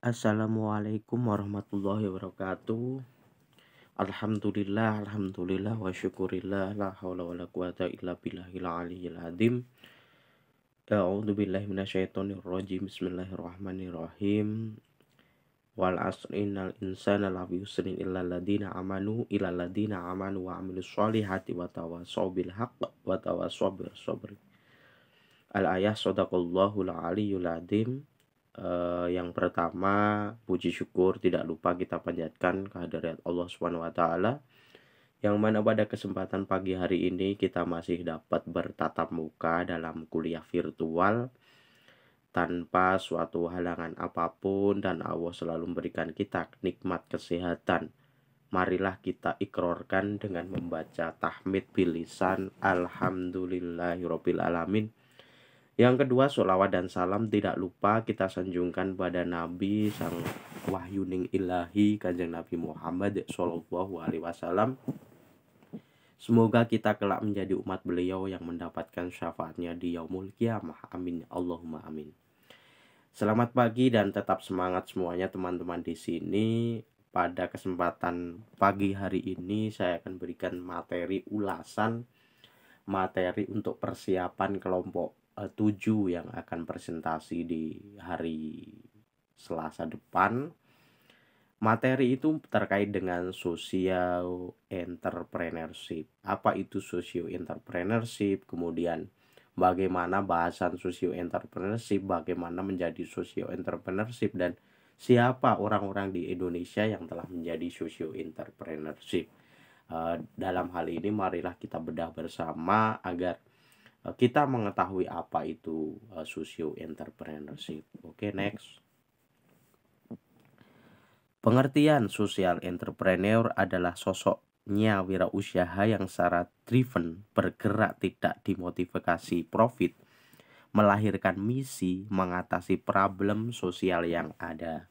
Assalamualaikum warahmatullahi wabarakatuh. Alhamdulillah wa syukurillah la haula wala quwata illa billahil aliyyil azim. A'udzu billahi minasyaitonir rajim. Bismillahirrahmanirrahim. Wal 'asri innal insana lafi khusrin illal ladzina amanu wa 'amilus sholihati wa tawassaw bil haqq wa tawassaw bis sabr. Al-ayah shadaqallahul aliyyul azim. Yang pertama, puji syukur tidak lupa kita panjatkan kehadirat Allah Subhanahu wa taala, yang mana pada kesempatan pagi hari ini kita masih dapat bertatap muka dalam kuliah virtual tanpa suatu halangan apapun, dan Allah selalu memberikan kita nikmat kesehatan. Marilah kita ikrorkan dengan membaca tahmid bilisan alhamdulillahirabbil alamin. Yang kedua, sholawat dan salam tidak lupa kita sanjungkan pada Nabi sang wahyuning ilahi, Kanjeng Nabi Muhammad Shallallahu Alaihi Wasallam. Semoga kita kelak menjadi umat beliau yang mendapatkan syafaatnya di yaumul qiyamah. Amin, Allahumma amin. Selamat pagi dan tetap semangat semuanya teman-teman di sini. Pada kesempatan pagi hari ini saya akan berikan ulasan materi untuk persiapan kelompok 7 yang akan presentasi di hari Selasa depan. Materi itu terkait dengan social entrepreneurship. Apa itu social entrepreneurship? Kemudian bagaimana bahasan social entrepreneurship, bagaimana menjadi social entrepreneurship, dan siapa orang-orang di Indonesia yang telah menjadi social entrepreneurship. Dalam hal ini marilah kita bedah bersama agar kita mengetahui apa itu social entrepreneurship. Oke, next. Pengertian social entrepreneur adalah sosoknya wirausaha yang secara driven, bergerak tidak dimotivasi profit, melahirkan misi, mengatasi problem sosial yang ada.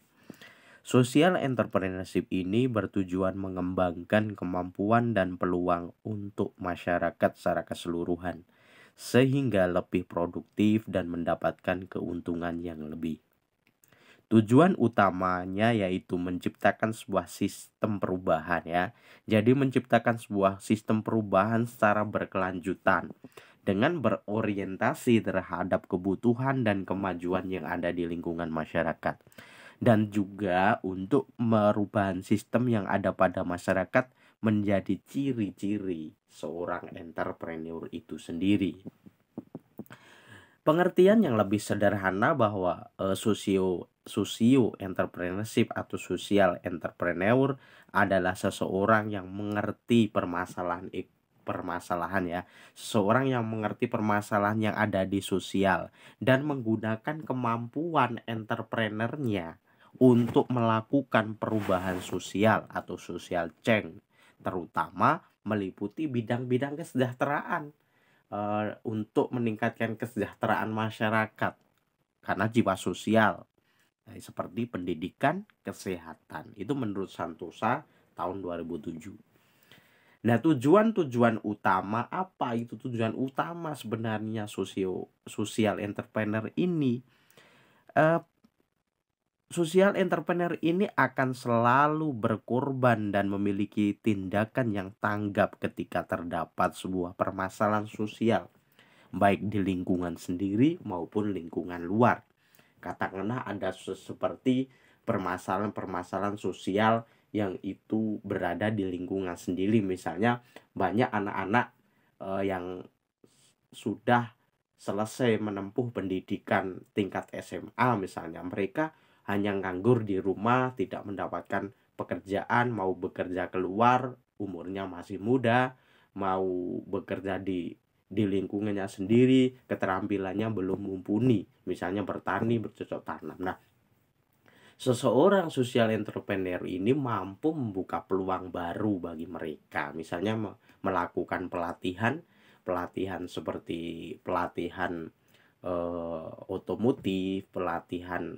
Social entrepreneurship ini bertujuan mengembangkan kemampuan dan peluang untuk masyarakat secara keseluruhan, sehingga lebih produktif dan mendapatkan keuntungan yang lebih. Tujuan utamanya yaitu menciptakan sebuah sistem perubahan ya. Jadi menciptakan sebuah sistem perubahan secara berkelanjutan dengan berorientasi terhadap kebutuhan dan kemajuan yang ada di lingkungan masyarakat. Dan juga untuk merubah sistem yang ada pada masyarakat menjadi ciri-ciri seorang entrepreneur itu sendiri. Pengertian yang lebih sederhana bahwa socio entrepreneurship atau social entrepreneur adalah seseorang yang mengerti permasalahan ya, seseorang yang mengerti permasalahan yang ada di sosial dan menggunakan kemampuan entrepreneurnya untuk melakukan perubahan sosial atau social change, terutama meliputi bidang-bidang kesejahteraan, untuk meningkatkan kesejahteraan masyarakat karena jiwa sosial, seperti pendidikan, kesehatan. Itu menurut Santosa tahun 2007. Nah, tujuan utama, apa itu tujuan utama sebenarnya social entrepreneur ini? Social entrepreneur ini akan selalu berkorban dan memiliki tindakan yang tanggap ketika terdapat sebuah permasalahan sosial, baik di lingkungan sendiri maupun lingkungan luar. Katakanlah ada seperti permasalahan sosial yang itu berada di lingkungan sendiri. Misalnya banyak anak-anak yang sudah selesai menempuh pendidikan tingkat SMA misalnya, mereka hanya nganggur di rumah, tidak mendapatkan pekerjaan, mau bekerja keluar, umurnya masih muda, mau bekerja di lingkungannya sendiri, keterampilannya belum mumpuni, misalnya bertani, bercocok tanam. Nah, seseorang social entrepreneur ini mampu membuka peluang baru bagi mereka, misalnya melakukan pelatihan seperti pelatihan otomotif, pelatihan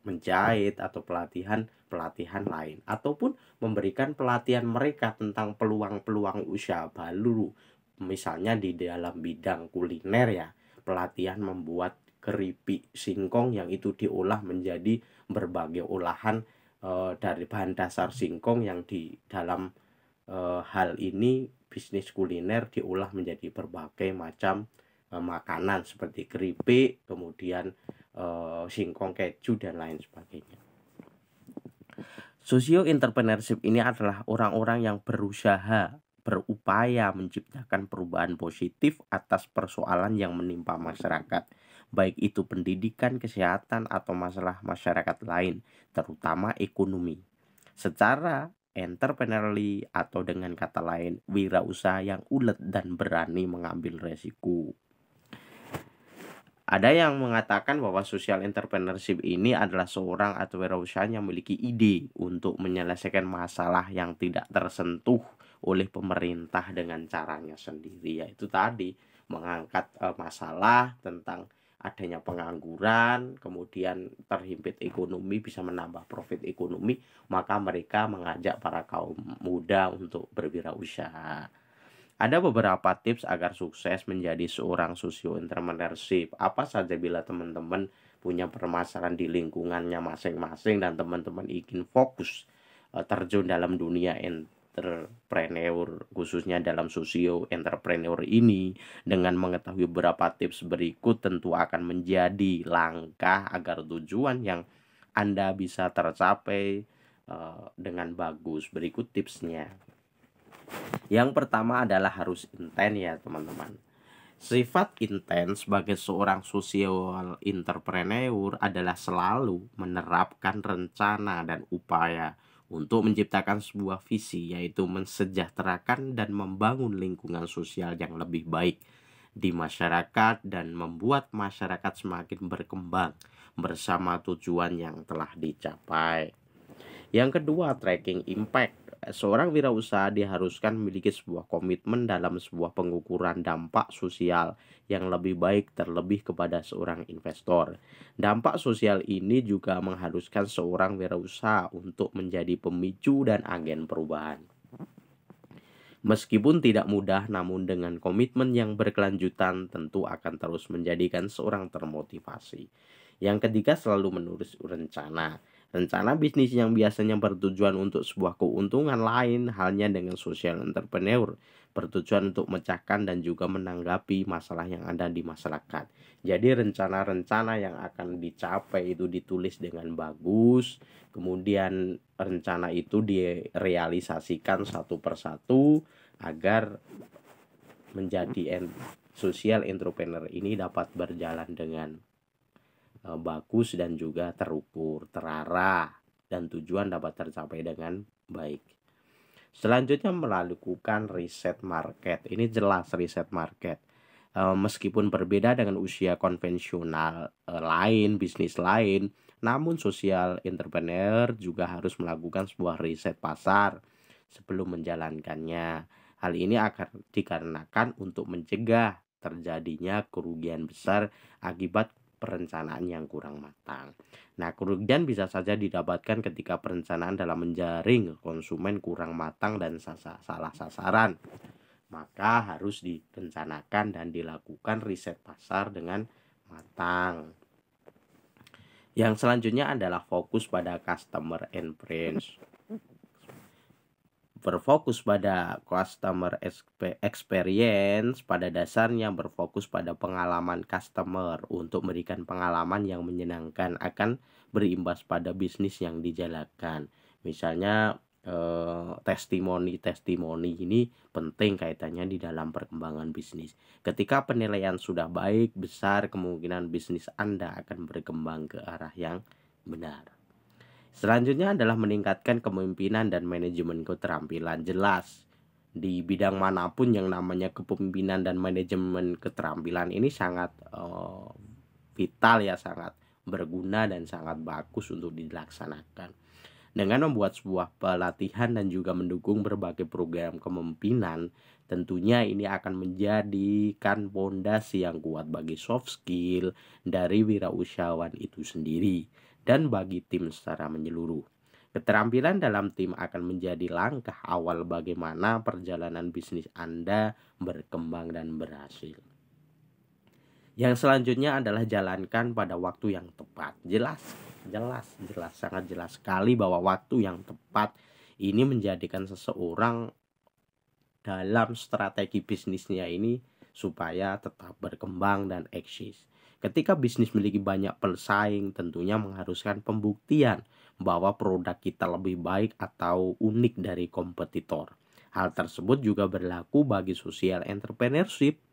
menjahit, atau pelatihan lain, ataupun memberikan pelatihan mereka tentang peluang-peluang usaha baru, misalnya di dalam bidang kuliner ya, pelatihan membuat keripik singkong yang itu diolah menjadi berbagai olahan dari bahan dasar singkong yang di dalam hal ini bisnis kuliner diolah menjadi berbagai macam makanan seperti keripik, kemudian singkong keju dan lain sebagainya. Socio entrepreneurship ini adalah orang-orang yang berupaya menciptakan perubahan positif atas persoalan yang menimpa masyarakat, baik itu pendidikan, kesehatan, atau masalah masyarakat lain, terutama ekonomi. Secara entrepreneurially atau dengan kata lain, wirausaha yang ulet dan berani mengambil resiko. Ada yang mengatakan bahwa social entrepreneurship ini adalah seorang atau wirausaha yang memiliki ide untuk menyelesaikan masalah yang tidak tersentuh oleh pemerintah dengan caranya sendiri, yaitu tadi mengangkat masalah tentang adanya pengangguran, kemudian terhimpit ekonomi, bisa menambah profit ekonomi, maka mereka mengajak para kaum muda untuk berwirausaha. Ada beberapa tips agar sukses menjadi seorang socio entrepreneurship. Apa saja bila teman-teman punya permasalahan di lingkungannya masing-masing dan teman-teman ingin fokus terjun dalam dunia entrepreneur, khususnya dalam socio entrepreneur ini, dengan mengetahui beberapa tips berikut tentu akan menjadi langkah agar tujuan yang Anda bisa tercapai dengan bagus. Berikut tipsnya. Yang pertama adalah harus intens ya teman-teman. Sifat intens sebagai seorang social entrepreneur adalah selalu menerapkan rencana dan upaya untuk menciptakan sebuah visi, yaitu mensejahterakan dan membangun lingkungan sosial yang lebih baik di masyarakat dan membuat masyarakat semakin berkembang bersama tujuan yang telah dicapai. Yang kedua, tracking impact. Seorang wirausaha diharuskan memiliki sebuah komitmen dalam sebuah pengukuran dampak sosial yang lebih baik, terlebih kepada seorang investor. Dampak sosial ini juga mengharuskan seorang wirausaha untuk menjadi pemicu dan agen perubahan. Meskipun tidak mudah, namun dengan komitmen yang berkelanjutan tentu akan terus menjadikan seorang termotivasi. Yang ketiga, selalu menulis rencana. Rencana bisnis yang biasanya bertujuan untuk sebuah keuntungan lain halnya dengan social entrepreneur, bertujuan untuk memecahkan dan juga menanggapi masalah yang ada di masyarakat. Jadi rencana-rencana yang akan dicapai itu ditulis dengan bagus, kemudian rencana itu direalisasikan satu persatu agar menjadi social entrepreneur ini dapat berjalan dengan bagus dan juga terukur, terarah, dan tujuan dapat tercapai dengan baik. Selanjutnya melakukan riset market. Ini jelas riset market. Meskipun berbeda dengan usia konvensional lain, bisnis lain, namun social entrepreneur juga harus melakukan sebuah riset pasar sebelum menjalankannya. Hal ini akan dikarenakan untuk mencegah terjadinya kerugian besar akibat perencanaan yang kurang matang. Nah, kerugian bisa saja didapatkan ketika perencanaan dalam menjaring konsumen kurang matang dan salah sasaran. Maka harus direncanakan dan dilakukan riset pasar dengan matang. Yang selanjutnya adalah fokus pada customer experience. Berfokus pada customer experience pada dasarnya berfokus pada pengalaman customer untuk memberikan pengalaman yang menyenangkan akan berimbas pada bisnis yang dijalankan. Misalnya testimoni ini penting kaitannya di dalam perkembangan bisnis. Ketika penilaian sudah baik, besar kemungkinan bisnis Anda akan berkembang ke arah yang benar. Selanjutnya adalah meningkatkan kepemimpinan dan manajemen keterampilan. Jelas di bidang manapun yang namanya kepemimpinan dan manajemen keterampilan ini sangat vital ya, sangat berguna dan sangat bagus untuk dilaksanakan. Dengan membuat sebuah pelatihan dan juga mendukung berbagai program kepemimpinan, tentunya ini akan menjadikan fondasi yang kuat bagi soft skill dari wirausahawan itu sendiri dan bagi tim secara menyeluruh. Keterampilan dalam tim akan menjadi langkah awal bagaimana perjalanan bisnis Anda berkembang dan berhasil. Yang selanjutnya adalah jalankan pada waktu yang tepat. Jelas, sangat jelas sekali bahwa waktu yang tepat ini menjadikan seseorang dalam strategi bisnisnya ini supaya tetap berkembang dan eksis. Ketika bisnis memiliki banyak pesaing, tentunya mengharuskan pembuktian bahwa produk kita lebih baik atau unik dari kompetitor. Hal tersebut juga berlaku bagi social entrepreneurship.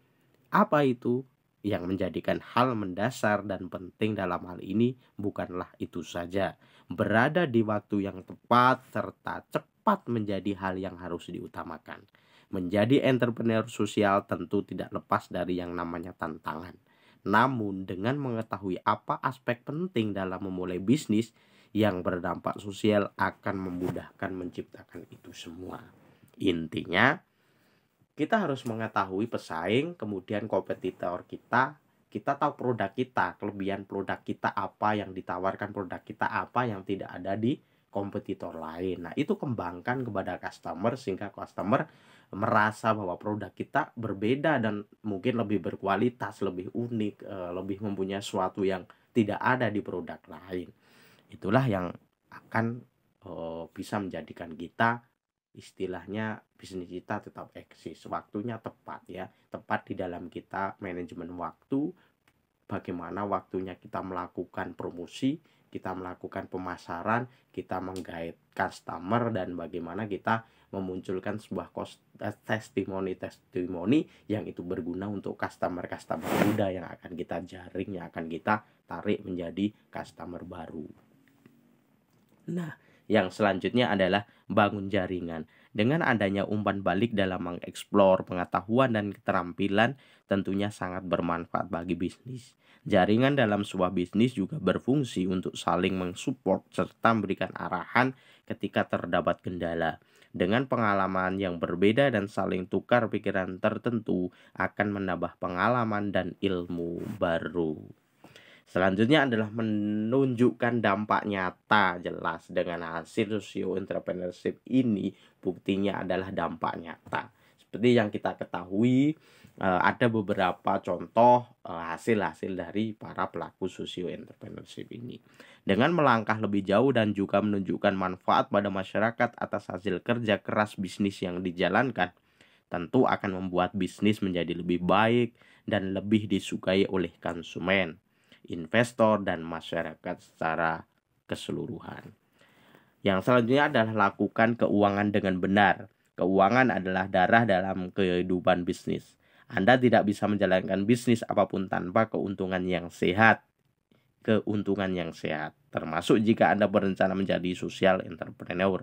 Apa itu? Yang menjadikan hal mendasar dan penting dalam hal ini bukanlah itu saja berada di waktu yang tepat serta cepat menjadi hal yang harus diutamakan. Menjadi entrepreneur sosial tentu tidak lepas dari yang namanya tantangan. Namun dengan mengetahui apa aspek penting dalam memulai bisnis yang berdampak sosial akan memudahkan menciptakan itu semua. Intinya, kita harus mengetahui pesaing, kemudian kompetitor kita tahu produk kita, kelebihan produk kita apa, yang ditawarkan produk kita apa, yang tidak ada di kompetitor lain. Nah, itu kembangkan kepada customer sehingga customer merasa bahwa produk kita berbeda dan mungkin lebih berkualitas, lebih unik, lebih mempunyai sesuatu yang tidak ada di produk lain. Itulah yang akan bisa menjadikan kita istilahnya bisnis kita tetap eksis. Waktunya tepat ya, tepat di dalam kita manajemen waktu, bagaimana waktunya kita melakukan promosi, kita melakukan pemasaran, kita menggait customer, dan bagaimana kita memunculkan sebuah testimoni yang itu berguna untuk customer muda yang akan kita jaring, yang akan kita tarik menjadi customer baru. Nah, yang selanjutnya adalah bangun jaringan. Dengan adanya umpan balik dalam mengeksplor pengetahuan dan keterampilan tentunya sangat bermanfaat bagi bisnis. Jaringan dalam sebuah bisnis juga berfungsi untuk saling mensupport serta memberikan arahan ketika terdapat kendala. Dengan pengalaman yang berbeda dan saling tukar pikiran tertentu akan menambah pengalaman dan ilmu baru. Selanjutnya adalah menunjukkan dampak nyata jelas. Dengan hasil socio entrepreneurship ini, buktinya adalah dampak nyata. Seperti yang kita ketahui, ada beberapa contoh hasil-hasil dari para pelaku socio entrepreneurship ini. Dengan melangkah lebih jauh dan juga menunjukkan manfaat pada masyarakat atas hasil kerja keras bisnis yang dijalankan, tentu akan membuat bisnis menjadi lebih baik dan lebih disukai oleh konsumen, investor, dan masyarakat secara keseluruhan. Yang selanjutnya adalah lakukan keuangan dengan benar. Keuangan adalah darah dalam kehidupan bisnis. Anda tidak bisa menjalankan bisnis apapun tanpa keuntungan yang sehat. Termasuk jika Anda berencana menjadi social entrepreneur.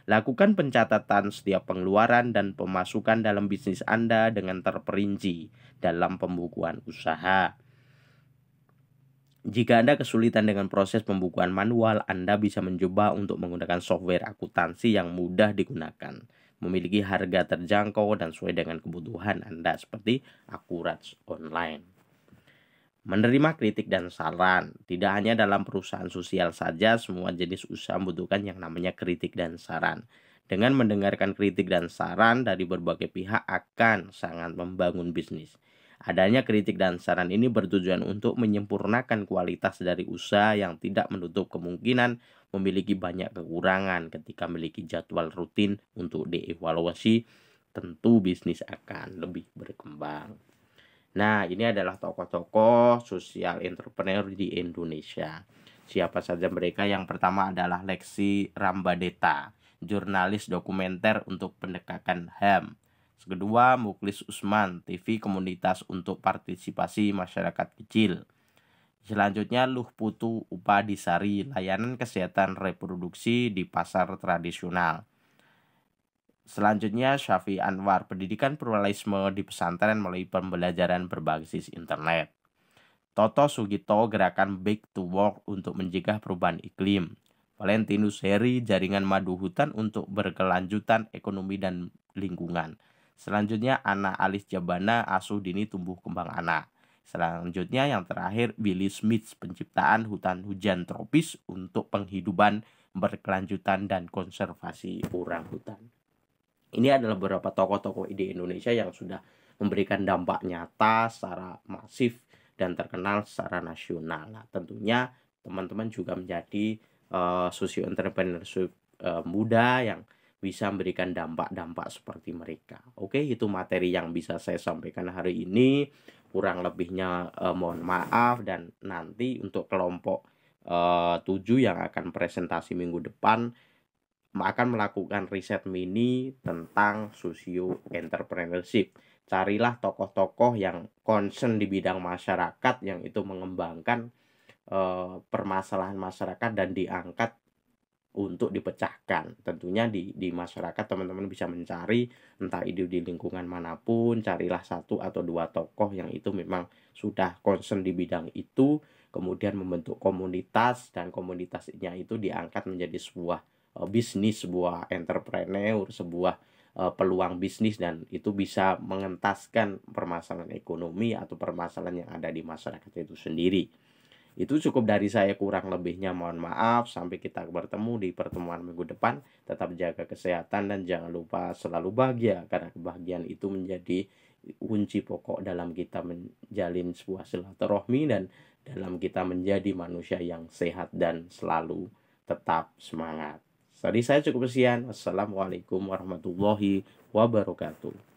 Lakukan pencatatan setiap pengeluaran dan pemasukan dalam bisnis Anda dengan terperinci dalam pembukuan usaha. Jika Anda kesulitan dengan proses pembukuan manual, Anda bisa mencoba untuk menggunakan software akuntansi yang mudah digunakan, memiliki harga terjangkau dan sesuai dengan kebutuhan Anda seperti Accurate Online. Menerima kritik dan saran. Tidak hanya dalam perusahaan sosial saja, semua jenis usaha membutuhkan yang namanya kritik dan saran. Dengan mendengarkan kritik dan saran dari berbagai pihak akan sangat membangun bisnis. Adanya kritik dan saran ini bertujuan untuk menyempurnakan kualitas dari usaha yang tidak menutup kemungkinan memiliki banyak kekurangan. Ketika memiliki jadwal rutin untuk dievaluasi, tentu bisnis akan lebih berkembang. Nah, ini adalah tokoh-tokoh social entrepreneur di Indonesia. Siapa saja mereka? Yang pertama adalah Lexi Rambadeta, jurnalis dokumenter untuk penegakan HAM. Kedua, Muklis Usman, TV komunitas untuk partisipasi masyarakat kecil. Selanjutnya, Luh Putu Upadisari, layanan kesehatan reproduksi di pasar tradisional. Selanjutnya, Syafi Anwar, pendidikan pluralisme di pesantren melalui pembelajaran berbasis internet. Toto Sugito, gerakan Back to Work untuk mencegah perubahan iklim. Valentinus Heri, jaringan madu hutan untuk berkelanjutan ekonomi dan lingkungan. Selanjutnya, Ana Alis Jabana, asuh dini tumbuh kembang anak. Selanjutnya, yang terakhir, Billy Smith, penciptaan hutan hujan tropis untuk penghidupan berkelanjutan dan konservasi orang hutan. Ini adalah beberapa tokoh-tokoh di Indonesia yang sudah memberikan dampak nyata secara masif dan terkenal secara nasional. Nah, tentunya teman-teman juga menjadi socio entrepreneurship muda yang bisa memberikan dampak-dampak seperti mereka. Oke, itu materi yang bisa saya sampaikan hari ini. Kurang lebihnya mohon maaf, dan nanti untuk kelompok 7 yang akan presentasi minggu depan akan melakukan riset mini tentang socio entrepreneurship. Carilah tokoh-tokoh yang concern di bidang masyarakat yang itu mengembangkan permasalahan masyarakat dan diangkat untuk dipecahkan. Tentunya di masyarakat teman-teman bisa mencari, entah itu di lingkungan manapun, carilah 1 atau 2 tokoh yang itu memang sudah concern di bidang itu, kemudian membentuk komunitas, dan komunitasnya itu diangkat menjadi sebuah bisnis, sebuah entrepreneur, sebuah peluang bisnis, dan itu bisa mengentaskan permasalahan ekonomi atau permasalahan yang ada di masyarakat itu sendiri. Itu cukup dari saya, kurang lebihnya mohon maaf. Sampai kita bertemu di pertemuan minggu depan. Tetap jaga kesehatan dan jangan lupa selalu bahagia, karena kebahagiaan itu menjadi kunci pokok dalam kita menjalin sebuah silaturahmi dan dalam kita menjadi manusia yang sehat dan selalu tetap semangat. Tadi saya cukup sekian. Wassalamualaikum warahmatullahi wabarakatuh.